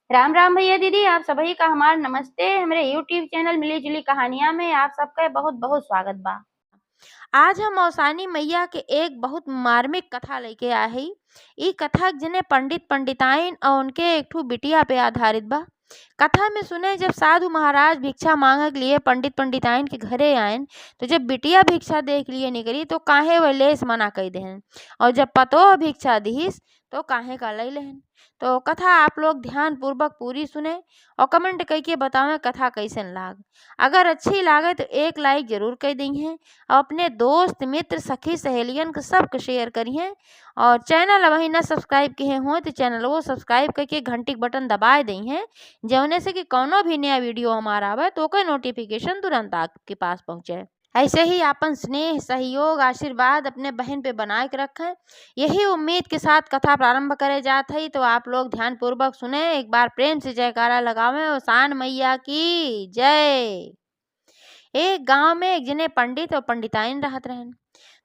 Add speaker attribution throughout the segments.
Speaker 1: राम राम भैया दीदी, आप सभी का हमार नमस्ते। हमारे यूट्यूब चैनल मिली जुली कहानियां में आप सबका बहुत बहुत स्वागत बा। आज हम मौसानी मैया के एक बहुत मार्मिक कथा लेके आए हई। ई कथा जिन्हें पंडित पंडिताइन और उनके एक ठू बिटिया पे आधारित बा। कथा में सुने जब साधु महाराज भिक्षा मांगे के लिए पंडित पंडिताइन के घरे आयन, तो जब बिटिया भिक्षा देख लिए निकली तो काहे वह लेस मना कही देहन, और जब पतोह भिक्षा दिहिस तो काहे का लई लेहन। तो कथा आप लोग ध्यान पूर्वक पूरी सुने और कमेंट करके बतावें कथा कैसन लाग। अगर अच्छी लागे तो एक लाइक जरूर कर दी है और अपने दोस्त मित्र सखी सहेलियन को सबको शेयर करिए। और चैनल अभी न सब्सक्राइब किए हो तो चैनल वो सब्सक्राइब करके घंटी के बटन दबा दी है, जौने से कि कौनो भी नया वीडियो हमारा आवे तो कोई नोटिफिकेशन तुरंत आपके पास पहुंचे। ऐसे ही अपन स्नेह सहयोग आशीर्वाद अपने बहन पे बनाए के रखें, यही उम्मीद के साथ कथा प्रारंभ करे जात है। तो आप लोग ध्यान पूर्वक सुने, एक बार प्रेम से जयकारा लगावें और सान मैया की जय। एक गांव में एक जने पंडित और पंडिताइन रहत रहन।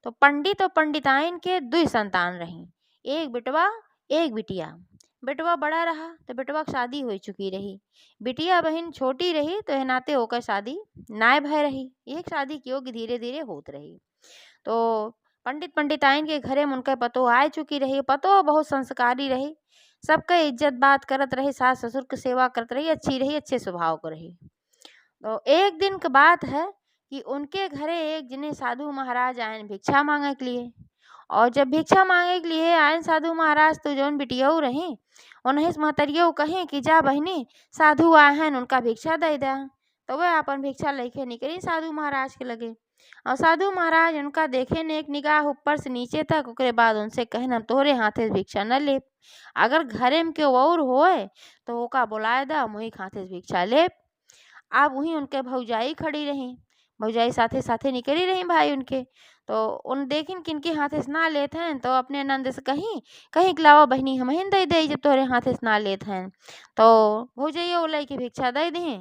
Speaker 1: तो पंडित और पंडिताइन के दुई संतान रही, एक बिटवा एक बिटिया। बिटवा बड़ा रहा तो बिटवा की शादी हो चुकी रही, बिटिया बहन छोटी रही तो है नाते होकर शादी नाय भय रही। एक शादी की होगी धीरे धीरे होत रही। तो पंडित पंडिताइन के घरे में उनके पतो आ चुकी रही। पतो बहुत संस्कारी रही, सबका इज्जत बात करत रही, सास ससुर की सेवा करत रही, अच्छी रही, अच्छे स्वभाव को रही। तो एक दिन की बात है कि उनके घरे एक जिन्हें साधु महाराज आए भिक्षा मांगे के लिए। और जब भिक्षा मांगे के लिए आए साधु महाराज तो जौन बिटियाऊ रही उन्हें महतरियो कहे कि जा बहनी साधु आए हैं उनका भिक्षा दे दे। तो वह अपन भिक्षा लेके निकली साधु महाराज के लगे। और साधु महाराज उनका देखे ने एक निगाह ऊपर से नीचे तक, उसके बाद उनसे कहन हम तोहरे हाथे से भिक्षा न ले, अगर घरे में क्यों और होए तो ओका बुलाए दा मुही हाथे से भिक्षा ले। अब वहीं उनके भौजाई खड़ी रही, भौजाई साथे साथे निकली रही भाई उनके। तो उन देखिन किनके हाथे से ना लेत हैं तो अपने नंद से कहीं कहीं के लावा बहनी हम दे दे जब तोहरे हाथे से ना लेत हैं। तो भौजैया वो लई के भिक्षा दे दी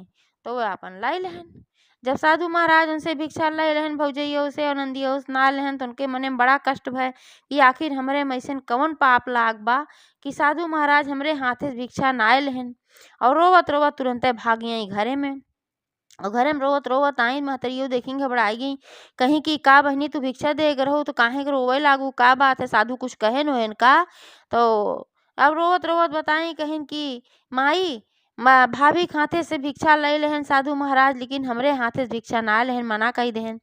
Speaker 1: तो वह अपन लाई लहन। जब साधु महाराज उनसे भिक्षा लाई रहन भौजैया से और नंदिया से ना लेहन तो उनके मने में बड़ा कष्ट भय कि आखिर हमरे में अइसन कवन पाप लाग बा कि साधु महाराज हमरे हाथे से भिक्षा ना लेहन। और रोवत रोवत तुरंते भाग आई घरे में। और घरे में रोवत रोवत आई महतरियो देखी घबराई गई, कहीं कि का बहनी तू भिक्षा दे रहो तो काहे के रोवे लागू, का बात है साधु कुछ कहे न का। तो अब रोवत रोवत बताई कहिन कि माई भाभी के हाथे से भिक्षा ले लेहन साधु महाराज, लेकिन हमरे हाथे से भिक्षा ना लेहन मना कही देहन,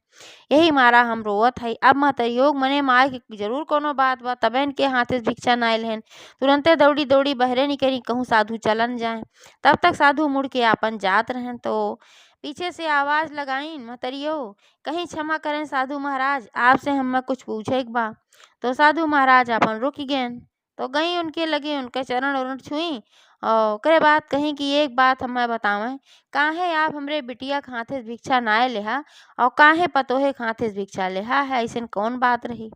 Speaker 1: यही मारा हम रोवत है। अब महतरियोग मने माए कि जरूर कोनो बात बा तबे इनके हाथे से भिक्षा ना लेहन। तुरंते दौड़ी दौड़ी बहरे निकली कहूँ साधु चलन जाए। तब तक साधु मुड़ के आपन जात रहन। तो पीछे से आवाज लगाई महतरियो कहीं क्षमा करें साधु महाराज, आपसे हमें कुछ पूछे बा। तो साधु महाराज अपन रुक गए। तो गई उनके लगे उनके चरण उरण छुई और करे बात कहीं कि एक बात हमें बतावें, काहे आप हमरे बिटिया के हाथे से भिक्षा नाय लेहा और काहे पतोहे के हाथे से भिक्षा लेहा है, ऐसन कौन बात रही।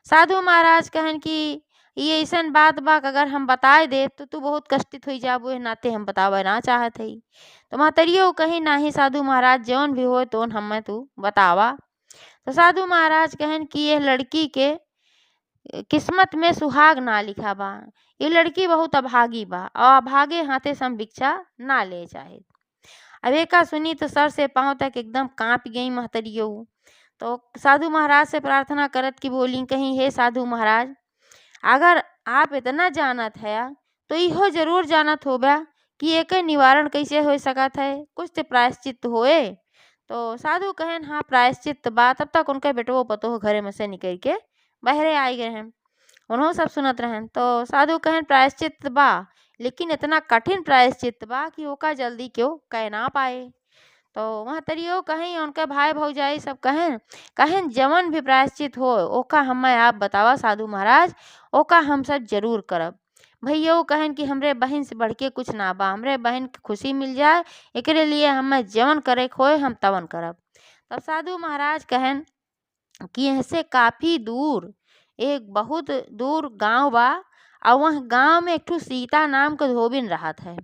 Speaker 1: साधु महाराज कहन कि ये ऐसन बात बा कि अगर हम बताए दे तो तू बहुत कष्टित हो जाबो, एह नाते हम बतावे ना चाहत हई। तो महतरियो कहीं नाही साधु महाराज जौन भी हो तो हमें तू बतावा। तो साधु महाराज कहन कि यह लड़की के किस्मत में सुहाग ना लिखा बा, ये लड़की बहुत अभागी बा और अभागे हाथे से हम भिक्षा ना ले चाहे। अब एका सुनी तो सर से पांव तक एकदम कांप गई महतरियो। तो साधु महाराज से प्रार्थना करत की बोली कहीं हे साधु महाराज, अगर आप इतना जानत है तो इहो जरूर जानत होबा कि एक निवारण कैसे हो सकत है, कुछ तो प्रायश्चित होए। तो साधु कहन हाँ प्रायश्चित बा। तब तक उनके बेटो पतो घरे में से निकल के बहरे आई गए हैं, उन्होंने सब सुनत रहन। तो साधु कहन प्रायश्चित बा, लेकिन इतना कठिन प्रायश्चित बा कि ओका जल्दी क्यों कह ना पाए। तो महतरियो कहीं उनके भाई भौजाई सब कहें कहें जवन भी प्रायश्चित हो ओका हमें आप बतावा साधु महाराज, ओका हम सब जरूर करब। भैया कहन कि हमरे बहन से बढ़ के कुछ ना बा, हमरे बहन की खुशी मिल जाए एकरे लिए हमें जवन करे खोए हम तवन करब। तब साधु महाराज कहन कि ऐसे काफी दूर एक बहुत दूर गांव बा और वह गांव में एक ठो सीता नाम का धोबिन रहत है।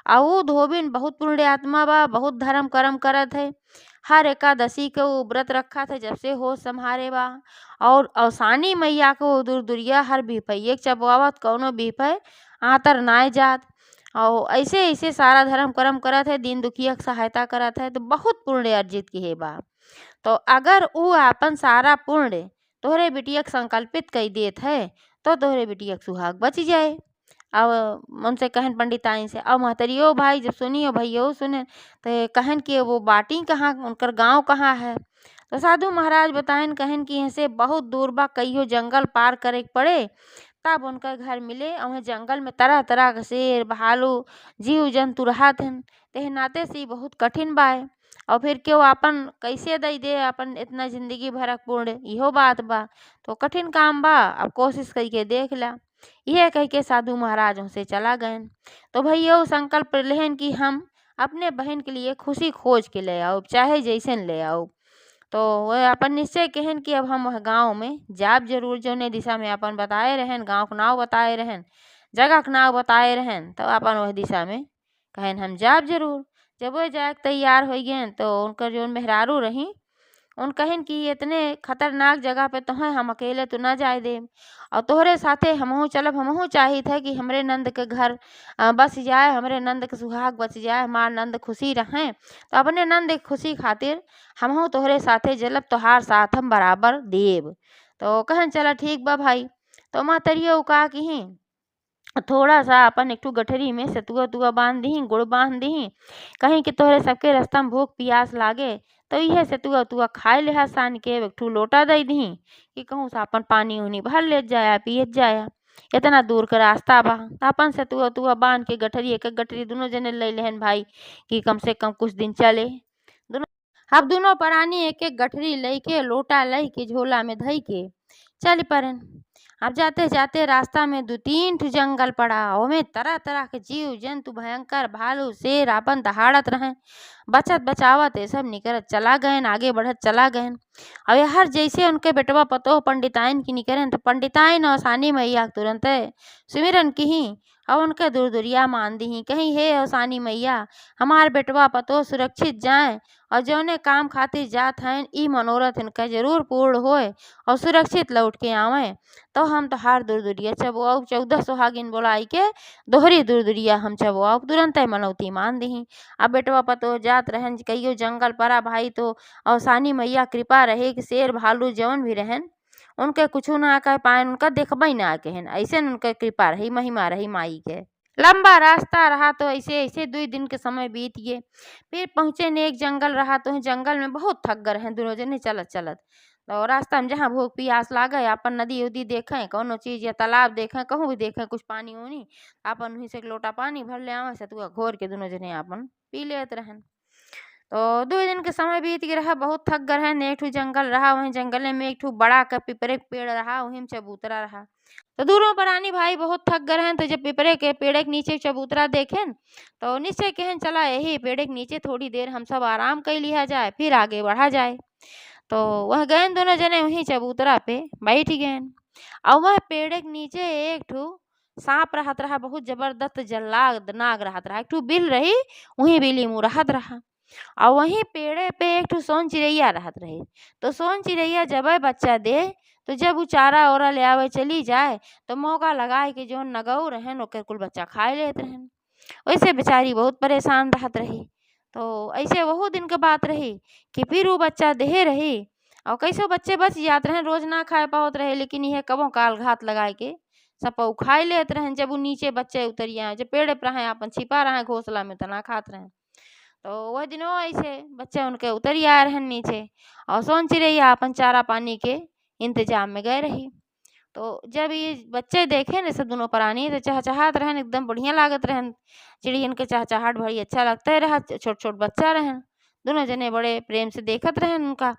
Speaker 1: और वो धोबिन बहुत पुण्यात्मा बा, बहुत धर्म कर्म करत है, हर एकादशी के वो व्रत रखा था जब से होश संभारे बा। और अवसानी मैया को दूर दुरिया हर बिपैये चबवावत कौनो बिपय आतर नाय जात। और ऐसे ऐसे सारा धर्म कर्म करत है, दीन दुखिया के सहायता करत है, तो बहुत पुण्य अर्जित की है बा। तो अगर ऊ आपन सारा पुण्य तोहरे बिटिया के संकल्पित कई देत है, तो तोहरे बिटिया के सुहाग बच जाए। अब उनसे कहन पंडिताइन से, अब महतरियो भाई जब सुनी और भैया सुने, तो कहन कि वो बाटी कहाँ, उनकर गांव कहाँ है। तो साधु महाराज बताइन, कहन कि यहाँ से बहुत दूर बा, कईयो जंगल पार करे के पड़े तब उनका घर मिले। और वहाँ जंगल में तरह तरह के शेर भालू जीव जंतु रहत हन, तेह नाते से ई बहुत कठिन बाए। और फिर क्यों आपन कैसे दई दे अपन इतना जिंदगी भरक पूर्ण, इहो बात बा। तो कठिन काम बा, अब कोशिश करके देख ला। यह कह के साधु महाराज से चला गए। तो भैया संकल्प लेहन कि हम अपने बहन के लिए खुशी खोज के ले आओ, चाहे जैसन ले आओ। तो वह अपन निश्चय कहन कि अब हम वह गाँव में जाब जरूर, जौने दिशा में अपन बताए रहन, गाँव के नाव बताए रहन, जगह के नाव बताए रहन, तो अपन वह दिशा में कहन हम जाब जरूर। जब वह जाए के तैयार हो गए, तो उनकर जो मेहरारू रही उन कहन कि इतने खतरनाक जगह पे तोहें हम अकेले तो ना जाए देम, और तोहरे साथे हमहू चलब। हमहू चाहित है कि हमरे नंद के घर बस जाए, हमरे नंद के सुहाग बच जाए, हमार नंद खुशी रहें। तो अपने नंद के खुशी खातिर हमहू तोहरे साथे चलब, तोहार साथ हम बराबर देब। तो कहन चला ठीक बा भाई। तो महतरिया का कि थोड़ा सा अपन एक ठो गठरी में सतुआ उतुआ बांध दही, गुड़ बांध दही, कहीं कि तोहरे सबके रास्ता में भूख प्यास लागे, तो यह सतुआ उतुआ खाए लेहा सान के एक ठो लोटा दई दही कि कहूँ से अपन पानी उनी भर ले जाया पियत जाया। इतना दूर का रास्ता बा, तो अपन सतुआ उतुआ बांध के गठरी एक एक गठरी दोनों जने ले लेहन भाई कि कम से कम कुछ दिन चले। दोनों अब दोनों प्राणी एक एक गठरी लेके लोटा लेके झोला में धई के चल पड़न। अब जाते जाते रास्ता में दो तीन ठो जंगल पड़ा, ओमे तरह तरह के जीव जंतु भयंकर भालू शेर आपन दहाड़त रहे। बचत बचावत ये सब निकलत चला गए, आगे बढ़त चला गए। अब हर जैसे उनके बेटवा पतो पंडिताइन की निकलन, तो पंडिताइन और सानी मैया तुरंत सुमिरन की और उनके दूर दुरिया मान दी कहीं हे और सानी मैया हमार बेटवा पतो सुरक्षित जाए, और जौने काम खातिर जात हैं ई मनोरथ इनका जरूर पूर्ण होए और सुरक्षित लौट के आवे। तो हम तो हार दूर दुरिया चबुआऊ 14 सुहागिन बोलाई के दोहरी दूर दुरिया हम चबुआऊ तुरंत मनौती मान दी। अब बेटवा पतो जात रहन कईयो जंगल परा भाई, तो और सानी मैया कृपा रहे कि शेर भालू जौन भी रहन उनके कुछ ना कह पाए, उनका देखबई ना कहन, ऐसे उनके कृपा रही महिमा रही माई के। लंबा रास्ता रहा, तो ऐसे ऐसे 2 दिन के समय बीत गए। फिर पहुंचे ने एक जंगल रहा, तो जंगल में बहुत थक गए हैं दोनों जने चलत चलत। तो रास्ता में जहाँ भूख प्यास लागे अपन नदी उदी देखें, कौनो चीज या तालाब देखें, कहूँ भी देखें कुछ पानी उनी, अपन वहीं से एक लोटा पानी भर ले आवे, सतुआ घोर के दोनों जने अपन पी लेत रहन। तो 2 दिन के समय बीत गए रहा, बहुत थक गए हैं। एक ठो जंगल रहा, वहीं जंगल में एक ठो बड़ा का पिपरे के पेड़ रहा, वहीं में चबूतरा रहा। तो दोनों प्राणी भाई बहुत थक गए हैं, तो जब पिपरे के पेड़ के नीचे चबूतरा देखें, तो निश्चय कहन चला यही पेड़ के नीचे थोड़ी देर हम सब आराम कर लिया जाए, फिर आगे बढ़ा जाए। तो वह गए दोनों जने वहीं चबूतरा पे बैठ गए, और वह पेड़ के नीचे एक ठो सांप रहत रहा, बहुत जबरदस्त जल्लाद नाग रहत रहा, एक ठो बिल रही, वहीं बिली मुँह रहत रहा। और वहीं पेड़े पे एक ठो सोन चिड़ैया रहत रहे। तो सोन चिड़ैया जब बच्चा दे, तो जब उ चारा ओरा ले आवे चली जाए, तो मौका लगाए कि जो नगऊ रहन ओकर कुल बच्चा खाए लेत रहन। वैसे बेचारी बहुत परेशान रहत रही। तो ऐसे बहुत दिन के बात रही कि फिर वो बच्चा देहे रही, और कैसो बच्चे बच जात रहे, रोज ना खाए पावत रहे, लेकिन यह कबो काल घात लगाए के सपऊ खाए लेत रहन। जब वो नीचे बच्चे उतरिया जब पेड़ पर रहे अपन छिपा रहे घोंसला में, तना खात रहे। तो वह दिनों ऐसे बच्चे उनके उतर आए रहन नीचे, और सोन चिड़ैया अपन चारा पानी के इंतजाम में गए रही। तो जब ये बच्चे देखे न सब दोनों प्राणी, तो चहचहात रहन, एकदम बढ़िया लागत रहन। चिड़ियन के चहचहाट बड़ी अच्छा लगता रहा, छोट छोट बच्चा रहन, दोनों जने बड़े प्रेम से देखत रहन उनका,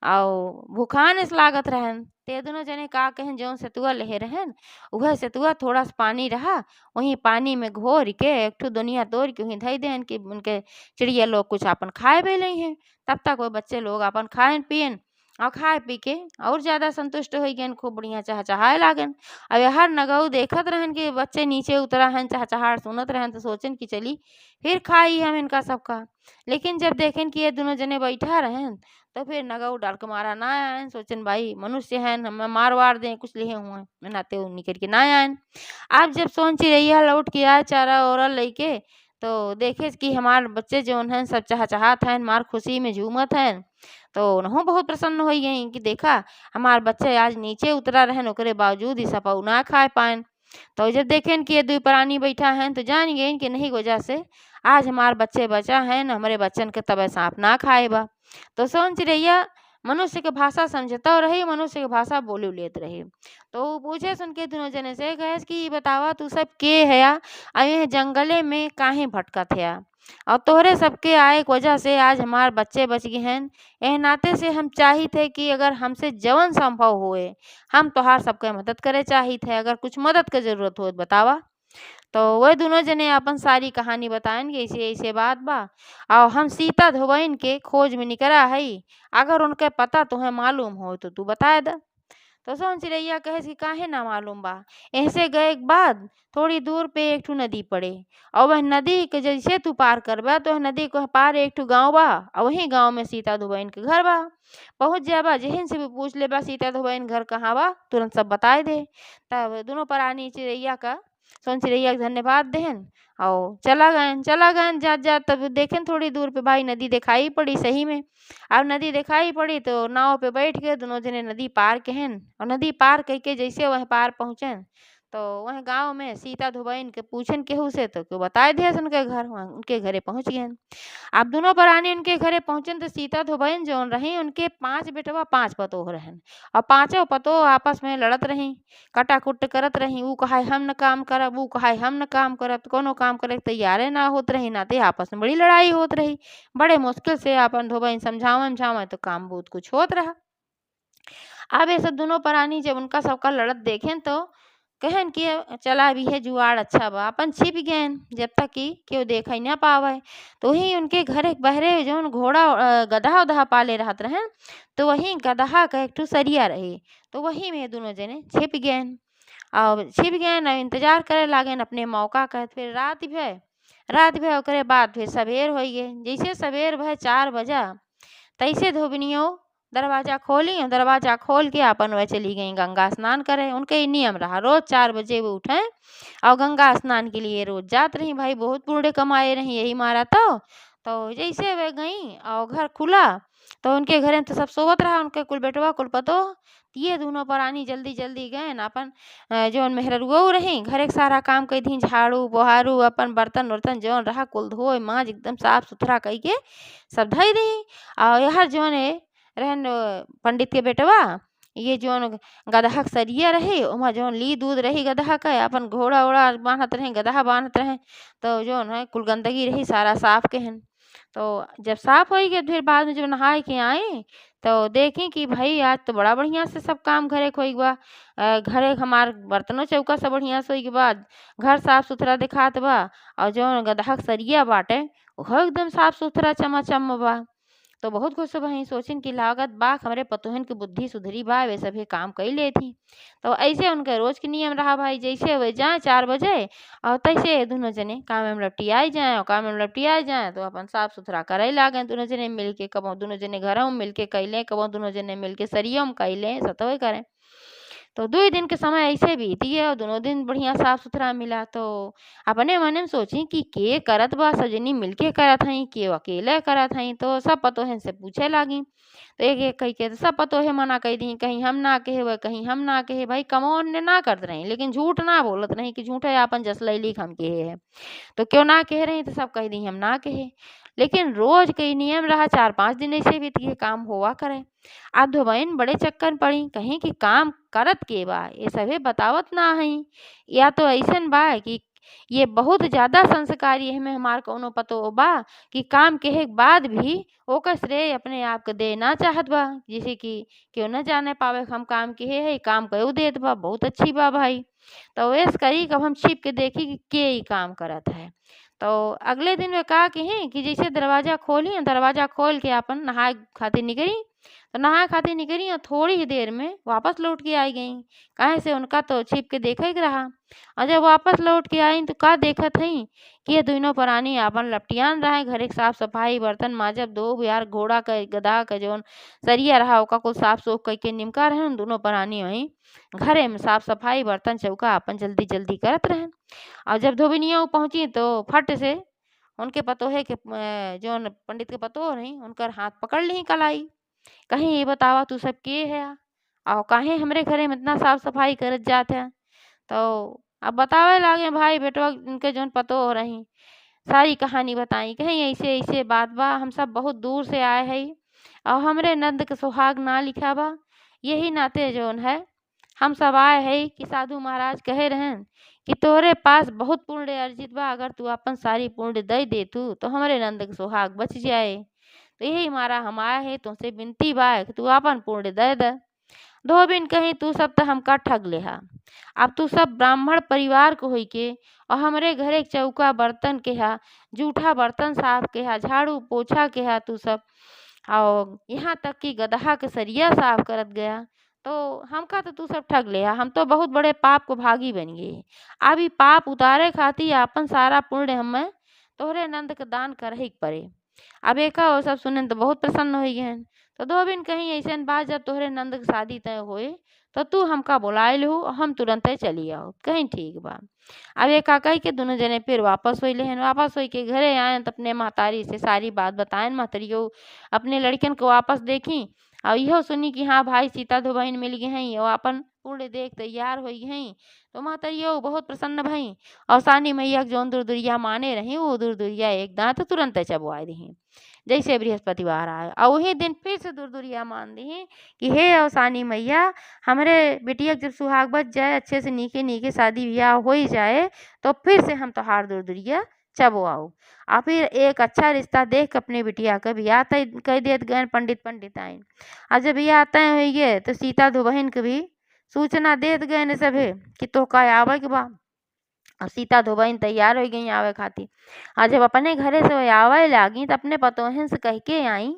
Speaker 1: और भूखान से लागत रहन। ते दोनों जने का कहन जौन सतुआ लेहे रहन, वह सतुआ थोड़ा सा पानी रहा, वहीं पानी में घोर के एक ठो दुनिया तोड़ के वहीं धई देन कि उनके चिड़िया लोग कुछ अपन खाए भी नहीं है। तब तक वो बच्चे लोग अपन खाएन पियन, और खाए पी के और ज़्यादा संतुष्ट होइ गइन, खूब बढ़िया चहचहाए लागन। अब यहर नगऊ देखत रहन कि बच्चे नीचे उतरा हन, चहचहाट सुनत रहन, तो सोचन कि चली फिर खाई हम इनका सबका। लेकिन जब देखेन कि ये दोनों जने बैठा रहन, तो फिर नगऊ डर के मारा ना आयन। सोचन भाई मनुष्य हैं, हमें मार वार दें, कुछ लिए हुए हैं, नाते वो निकल के ना आयन। अब जब सोन चिरैया लौट के आए चारा ओरा लइके, तो देखे कि हमार बच्चे जौन हैं सब चहचहात हैं, मार खुशी में झूमत हैं। तो उनहु बहुत प्रसन्न हो गई कि देखा हमार बच्चे आज नीचे उतरा रहन, ओकरे बावजूद ही सपऊ ना खाए पाएन। तो जब देखेन कि ये दुई प्राणी बैठा हैं, तो जान गए कि नहीं वजह से आज हमार बच्चे बचा हैं, हमारे बच्चन के तबे सांप ना खाए बा। तो सोन चिरैया मनुष्य के भाषा समझता रही, मनुष्य के भाषा बोली लेत रही। तो ऊ पूछे सुन के दोनों जने से, कहे कि बतावा तू सब के हया, और ये जंगले में काहे भटकत हया, और तोहरे सबके आए के वजह से आज हमार बच्चे बच गए हैं। एह नाते से हम चाही थे कि अगर हमसे जवन संभव होए हम तोहार सबके मदद करे चाही थे, अगर कुछ मदद के जरूरत हो तो बतावा। तो वह दोनों जने अपन सारी कहानी बताएन कि ऐसे ऐसे बात बा, और हम सीता धोबइन के खोज में निकला हई, अगर उनके पता तुम्हें मालूम हो तो तू बताए द। तो सोन चिरैया कहे कि काहे ना मालूम बा। ऐसे गए के बाद थोड़ी दूर पे एक ठू नदी पड़े, और वह नदी के जैसे तू पार करबा तो वह नदी को पार एक ठू गाँव बा, और वही गाँव में सीता धोबइन के घर बा। पहुँच जाबा, जेहन से भी पूछ लेबा सीता धोबइन घर कहाँ बा, तुरंत सब बताए दे। तब दोनों प्राणी चिरैया का सोन चिरैया के धन्यवाद देहन, और चला गयन जात जात। तब देखेन थोड़ी दूर पे भाई नदी दिखाई पड़ी सही में। अब नदी दिखाई पड़ी तो नाव पे बैठ के दोनों जने नदी पार कहेन, और नदी पार कह के जैसे वह पार पहुँचन, तो वह गाँव में सीता धोबइन के पूछन केहू से, तो केहू बताए दियस उनके घर, वहाँ उनके घरे पहुँच गयन। अब दोनों प्राणी उनके घरे पहुँचन तो सीता धोबइन जौन रही, उनके 5 बेटवा 5 पतोह रहन, और पाँचों पतोह आपस में लड़त रही, कटाकुट करत रही। ऊ कहाय हम न काम करब, ऊ कहाय हम न काम करब, कोनो काम करे के तैयारे ना होत रही, नाते आपस में बड़ी लड़ाई होत रही। बड़े मुश्किल से अपन धोबइन समझावन तो काम बहुत कुछ होत रहा। अब ये सब दोनों प्राणी जब उनका सबका लड़त देखेन, तो कहन कि चला अभी है जुआड़ अच्छा बा, अपन छिप गयन जब तक कि केहू देखई ना पावे। तो वही उनके घरे बहरे जौन घोड़ा गदहा उदहा पाले रहत रहन, तो वही गदहा का एक ठू सरिया रही, तो वही में दोनों जने छिप गयन। और छिप गयन और इंतजार करे लागन अपने मौका का। फिर रात भय ओकरे बाद फिर सबेर होई गे। जैसे सबेर भय 4 बजा, तैसे धोबिनियो दरवाजा खोली, और दरवाजा खोल के अपन वह चली गई गंगा स्नान करे। उनके ये नियम रहा, रोज 4 बजे वो उठें और गंगा स्नान के लिए रोज जात रही। भाई बहुत बूढ़े कमाए रही यही मारा। तो जैसे वे गई और घर खुला, तो उनके घरे में तो सब सोवत रहा, उनके कुल बेटवा कुल पतो। ये दोनों प्राणी जल्दी जल्दी गए अपन जौन मेहररुआ रही घरे के सारा काम कई दी, झाड़ू पोहारू अपन बर्तन उर्तन जौन रहा कुल धोए मांज एकदम साफ सुथरा कई के सब धई दी। और यहर जौन है रहन पंडित के बेटवा, ये जौन गदहा के सरिया रहे ओमा जौन ली दूध रही गदहा का, अपन घोड़ा ओड़ा बांधत रहे, गदहा बांधत रहे, तो जौन है कुल गंदगी रही सारा साफ केहन। तो जब साफ होई गए फिर बाद में जब नहाए के आए, तो देखें कि भाई आज तो बड़ा बढ़िया से सब काम घरे के होई बा। घरे हमार बर्तनों चौका सब बढ़िया से होई के बाद घर साफ सुथरा दिखात बा, और जौन गदहा के सरिया बाटे वो एकदम साफ सुथरा चमाचम बा। तो बहुत खुश भई, सोचिन कि लागत बा हमरे पतोहन की बुद्धि सुधरी बा, वे सभी काम कई लेथी। तो ऐसे उनके रोज के नियम रहा भाई, जैसे वे जाए 4 बजे और तैसे दोनों जने काम में लपटियाई जाए, और काम में लपटियाई जाए तो अपन साफ सुथरा करे लागे दोनों जने मिल के। कबो दोनों जने घरों में मिल के कैले, कबो दोनों जने मिल के सरियों में कैले, सतोए करें। तो 2 दिन के समय ऐसे बीत गए और दोनों दिन बढ़िया साफ सुथरा मिला। तो अपने मने में सोची कि के करत बा, सजनी मिलके करत हई के अकेले करत हई। तो सब पतोहन से पूछे लागी, तो एक एक कही के तो सब पतोहे मना कही दी, कहीं हम ना कहे वह कहीं हम ना कहे। भाई कमौन ने ना करत रही, लेकिन झूठ ना बोलत नहीं कि झूठे आपन जस लैली हम कहे है, तो क्यों ना कह रही, तो सब कह दी हम ना कहे। लेकिन रोज कई नियम रहा, 4-5 दिन ऐसे बीत गए काम होवा करे। अब धोबइन बड़े चक्कर पड़ी, कहीं कि काम करत के बा ये सभे बतावत ना हई, या तो ऐसन बा कि ये बहुत ज्यादा संस्कारी है में हमार कौनो पतो बा कि काम कहे के बाद भी ओकर श्रेय अपने आप के दे ना चाहत बा, जैसे कि क्यों न जाने पावे हम काम कहे है, काम कयो देत बा बहुत अच्छी बा भाई। तो वेस करी कब हम छिप के देखी कि के ही काम करत है। तो अगले दिन वे का कहे कि जैसे दरवाजा खोली, दरवाजा खोल के अपन नहाए खातिर निकली, तो नहाए खातिर निकली और थोड़ी ही देर में वापस लौट के आई गईं। काहे से उनका तो छिप के देखे के रहा। और जब वापस लौट के आईं तो का देखत हईं कि ये दुनो प्राणी आपन लपटियान रहे घरे के साफ सफाई बर्तन माजब धोब यार घोड़ा क गदहा क जौन सरिया रहा ओका कुल साफ सूफ कइके निमका रहन। दुनो प्राणी वहीं घरे में साफ सफाई बर्तन चौका आपन जल्दी जल्दी करत रहन। और जब धोबिनिया पहुंची तो फट से उनके पतोहे के जौन पंडित के पतोह रही उनकर हाथ पकड़ ली कलाई। कहीं ये बतावा तू सब के है और काहे हमरे घरे में इतना साफ सफाई करत जात है। तो अब बतावे लागे भाई बेटवा उनके जौन पतोह रही सारी कहानी बताई। कहीं ऐसे ऐसे बात बा हम सब बहुत दूर से आए हैं और हमरे नंद के सुहाग ना लिखा बा। यही नाते जौन है हम सब आए हैं कि साधु महाराज कहे रहन कि तोहरे पास बहुत पुण्य अर्जित बा अगर तू अपन सारी पुण्य दे दे तू तो हमरे नंद के सुहाग बच जाए। तो यही मारा हम आए हैं तुमसे विनती बा कि तू अपन पुण्य दे दे। धोबिन कहीं तू सब तो हमका ठग लेहा। अब तू सब ब्राह्मण परिवार को होई के और हमरे घरे चौका बर्तन के हा जूठा बर्तन साफ के हा झाड़ू पोछा के हा तू सब और यहाँ तक कि गदहा के सरिया साफ करत गया। तो हमका तो तू सब ठग ले हम तो बहुत बड़े पाप को भागी बन गए। अब ई पाप उतारे खातिर आपन सारा पुण्य हमें तोहरे नंद के दान करही के पड़े। अब एका वो सब सुने तो बहुत प्रसन्न हो गए। तो धोबिन कहीं ऐसन बात जब तोहरे नंद के शादी तय होए तो तू हमका बुलाए लहू और हम तुरंत चली आओ। कहीं ठीक बा। अब एका कही के दोनों जने फिर वापस होई लेहन। वापस होई के घरे आए तो अपने महतारी से सारी बात बताएन। महतरियो अपने लड़कन को वापस देखी और इहो सुनी कि हाँ भाई सीता दो बहन मिल गई हैं और अपन पुण्य देख तैयार हो गई हैं। तो महतरियो बहुत प्रसन्न भई और सानी मैया के जौन दुर्दुरिया माने रही वो दुर्दुरिया एक दांत तुरंत चबवाए रही जैसे बृहस्पतिवार आए। और वही दिन फिर से दुर्दुरिया मान दी कि हे अवसानी मैया हमरे बिटिया के जब सुहाग बच जाए अच्छे से नीके नीके शादी ब्याह हो ही जाए तो फिर से हम तोहार दुर्दुरिया चबवाओ। और फिर एक अच्छा रिश्ता देख अपने बिटिया का ब्याह तय कह देत गए पंडित आइन। और जब ब्याह तय हो गए तो सीता दो बहन के भी सूचना देत गए ने सभे कि तो का आवे के बा। और सीता दो बहन तैयार हो गई आवे खातिर। और जब अपने घरे से आवे लागी तो अपने पतोहन से कह के आई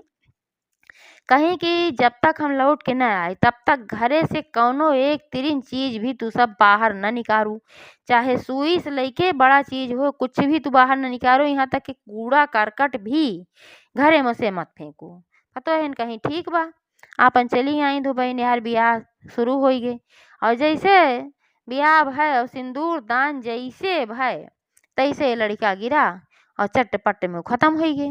Speaker 1: कहीं कि जब तक हम लौट के न आए तब तक घरे से कौनो एक तिरिन चीज भी तू सब बाहर न निकारू। चाहे सुई से लेके बड़ा चीज हो कुछ भी तू बाहर न निकारो। यहाँ तक कि कूड़ा करकट भी घरे में से मत फेंकू। पतोहन कहीं ठीक बा। आपन चली आई दो बहन यार ब्याह शुरू हो गए। और जैसे ब्याह भय और सिंदूर दान जैसे भय तैसे लड़का गिरा और चट्टपट में खत्म हो गए।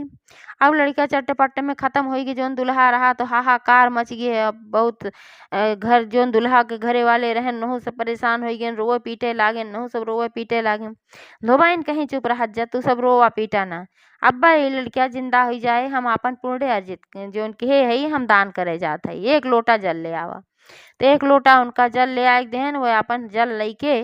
Speaker 1: अब लड़का चट्टपट में खत्म हो गई। जौन दुल्हा रहा तो हाहाकार मच गए। अब बहुत घर जौन दुल्हा के घरे वाले रहन नहु सब परेशान हो गए रोए पीटे लागे नहु सब रोए पीटे लागे। धोबाइन कहीं चुप रह जा तू सब रोआ पीटा ना। अब्बा ये लड़किया जिंदा हो जाए हम अपन पुण्य अर्जित जौन के है हम दान करे जात है एक लोटा जल ले आवा। तो एक लोटा उनका जल ले आए देहन वो अपन जल लेके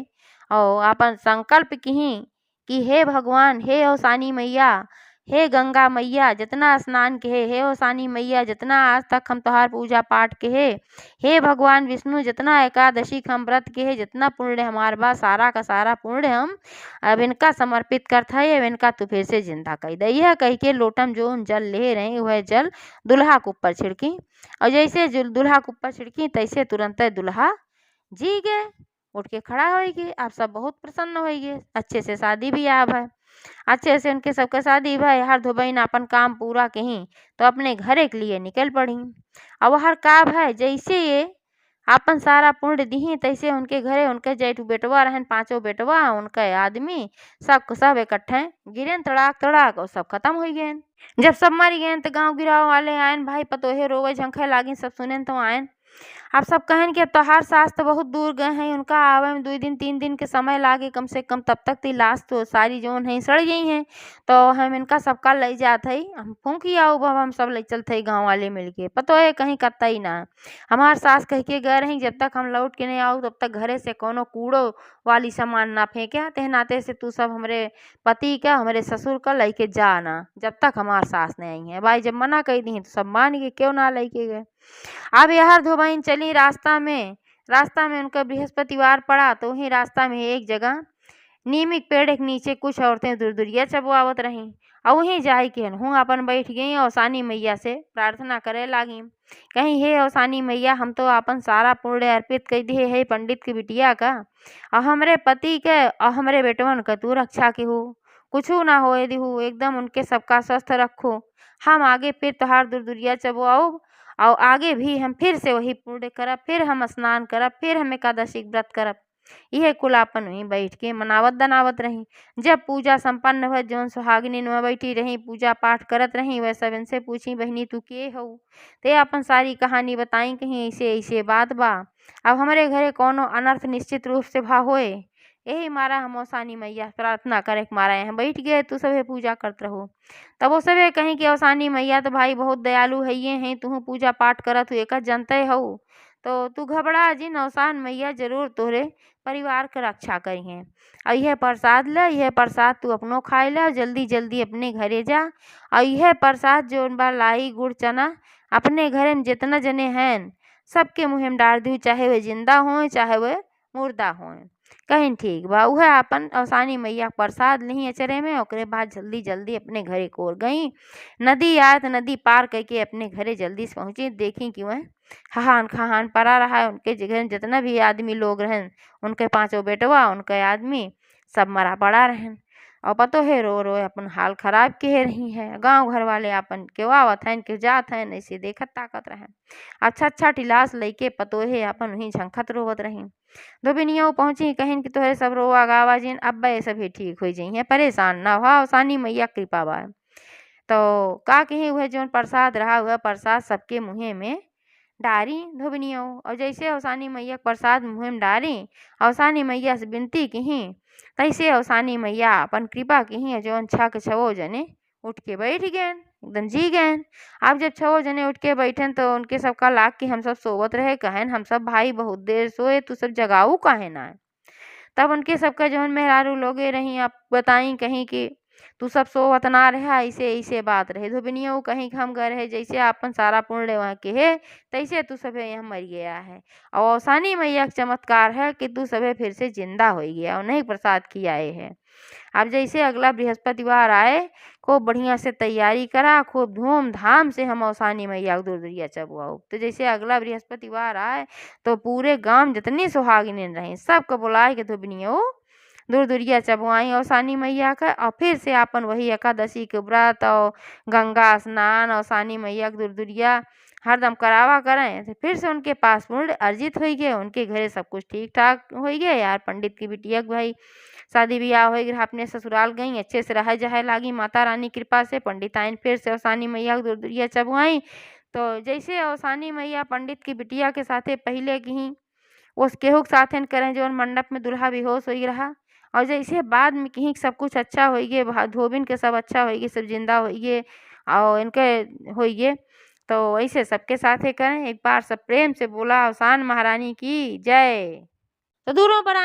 Speaker 1: और अपन संकल्प की कि हे भगवान हे अवसानी मैया हे गंगा मैया जितना स्नान के हे अवसानी मैया जितना आज तक हम तोहार पूजा पाठ के हे भगवान विष्णु जितना एकादशी के हम व्रत के जितना पुण्य हमार बा सारा का सारा पुण्य हम अब इनका समर्पित करता है। अब इनका तू फिर से जिंदा कर दे। यह कह के लोटम जो जल ले रहे वह जल दुल्हा के ऊपर छिड़की और जैसे दुल्हा के ऊपर छिड़की तैसे तुरंत दुल्हा जी गए उठ के खड़ा हो गए। आप सब बहुत प्रसन्न हो गए। अच्छे से शादी भी आप है अच्छे से उनके सबके शादी भाई हर धोबैन अपन काम पूरा कहीं तो अपने घरे के लिए निकल पड़ी। अब हर का भाई जैसे ये अपन सारा पुण्य दी तैसे उनके घरे उनके जेठू बेटवा रहन पांचों बेटवा उनके आदमी सब इकट्ठे गिरे तड़ाक तड़ाक और सब खत्म हो गए। जब सब मर गए तो गाँव गिराव वाले आयन भाई पतोहे रोवे झंखे लागी सब सुने तो आयन। आप सब कहन कि तोहार सास तो बहुत दूर गए हैं उनका आवे में 2 दिन 3 दिन के समय लागे कम से कम तब तक ती लाश तो सारी जोन है सड़ गई हैं। तो हम इनका सबका ले जात है हम फूंकी आओ बब हम सब ले चलते गाँव वाले मिल के पतो है कहीं कत्ता ही ना। हमार सास कह के गए रही जब तक हम लौट के नहीं आओ तब तक घरे से कोनो कूड़ो वाली सामान ना फेंके ते नाते से तू सब हमरे पति का हमरे ससुर का लेके जाना जब तक हमार सास नहीं आई है। भाई जब मना कर दी तो सब मान के क्यों ना लेके गए। अब यह धोबाइन चली रास्ता में उनका बृहस्पतिवार पड़ा तो वहीं रास्ता में एक जगह नीम के पेड़ के नीचे कुछ औरतें दूर-दूरिया चबुआवत रहीं और वहीं जाई के हूँ अपन बैठ गई और औसानी मैया से प्रार्थना करे लागी। कहीं हे औसानी मैया, हम तो अपन सारा पुण्य अर्पित कर दिए है पंडित की बिटिया का, और हमरे पति के और हमरे बेटवन का तू रक्षा के हो, कुछू ना होए दिहू, एकदम उनके सबका स्वस्थ रखो। हम आगे फिर तोहार दूर-दूरिया चबुआऊ और आगे भी हम फिर से वही पुण्य करब, फिर हम स्नान करब, फिर हम एकादशी के व्रत करब। यह कुल आपन वहीं बैठ के मनावत दनावत रही। जब पूजा संपन्न भइल, जौन सुहागिनिन में बैठी रही पूजा पाठ करत रही, वह सब इनसे पूछी, बहिनी तू के हऊ? ते अपन सारी कहानी बताई, कहीं ऐसे ऐसे बात बा, अब हमारे घरे कौनो अनर्थ निश्चित रूप से भा होए, यही मारा हम औसानी मैया प्रार्थना करे के मारा यहाँ बैठ गए, तू सभे पूजा करत रहो। तब वो सभे कहीं कि औसानी मैया तो भाई बहुत दयालु है, ये हैं तू पूजा पाठ करत हुए का जनते हऊ, तो तू घबरा जिन, औसान मैया जरूर तोहरे परिवार के रक्षा करी हैं। और यह प्रसाद ले, यह प्रसाद तू अपनो खाए ले, जल्दी जल्दी अपने घरे जा। और यह प्रसाद जो बा लाई गुड़ चना अपने घरे में जितना जने हैं सबके मुँह में डाल दी, चाहे वे जिंदा हों चाहे वे मुर्दा हों। कहीं ठीक बा, वह अपन औसानी मैया प्रसाद ली अचरे में, ओकरे बाद जल्दी जल्दी अपने घरे कोर गई। नदी आए तो नदी पार करके अपने घरे जल्दी से पहुंची, देखी कि वह हहान खहान पड़ा रहा है। उनके जगह जितना भी आदमी लोग रहें, उनके पांचों बेटवा उनके आदमी सब मरा पड़ा रहें, और पतो है रो रो अपन हाल खराब के रही है। गांव घर वाले अपन के आवत हैं के जात हैं, ऐसे देखत ताकत रहें। अच्छा अच्छा टिलास लइके पतो है अपन वहीं झंखत रोवत रही। धोबिनिया पहुंची, कहिन कि तोहरे सब रोआ गावा जिन अब सभी ठीक हो जाइए, परेशान ना हो, औसानी मैया कृपा बा। तो का कही वह जो प्रसाद रहा वह प्रसाद सबके मुँहे में डारी धोबिनिया, और जैसे औसानी मैया प्रसाद मुँह में डारी, औसानी मैया से विनती कही, तैसे औसानी मैया अपन कृपा कही, जो छा के छवो जने उठ के बैठ गए, एकदम जी गए। अब जब छवो जने उठ के बैठन तो उनके सबका लाग कि हम सब सोवत रहे, कहन हम सब भाई बहुत देर सोए, तू सब जगाऊ काहे ना। तब उनके सबका जौन मेहरारू लोगे रही, आप बताई कहीं कि तू सब सोवत ना रहा, ऐसे ऐसे बात रहे। धोबिनिया कहीं हम गए रहे, जैसे अपन सारा पुण्य वहाँ के है तैसे तू सभे यहाँ मर गया है, और औसानी मैया का चमत्कार है कि तू सभे फिर से जिंदा हो गया और नहीं प्रसाद खियाए है। अब जैसे अगला बृहस्पतिवार आए, खूब बढ़िया से तैयारी करा, खूब धूमधाम से हम औसानी मैया को दूर-दूरिया चबुआऊ। तो जैसे अगला बृहस्पतिवार आए तो पूरे गांव जितनी सुहागिनें रहीं सबको बुलाए के धोबिनिया दूर-दूरिया चबुआई औसानी मैया का, और फिर से अपन वही एकादशी के व्रत और गंगा स्नान औसानी मैया के दूर-दूरिया हरदम करावा करें, तो फिर से उनके पास पुण्य अर्जित हो गए, उनके घरे सब कुछ ठीक ठाक हो गया। यार पंडित की बिटिया के भाई शादी ब्याह हो गया, अपने ससुराल गई, अच्छे से रह जहे लागी माता रानी कृपा से। पंडित आइन फिर से औसानी मैया के दूर-दूरिया चबुआई। तो जैसे औसानी मैया पंडित की बिटिया के साथे पहले की उस केहू के साथे करें जो मंडप में दुल्हा बेहोश हो रहा, और जैसे बाद में कहीं सब कुछ अच्छा हो गए, धोबिन के सब अच्छा हो गए, सब जिंदा हो गए और इनके हो गए, तो ऐसे सबके साथे करें। एक बार सब प्रेम से बोला औसान महारानी की जय। तो दूरों पर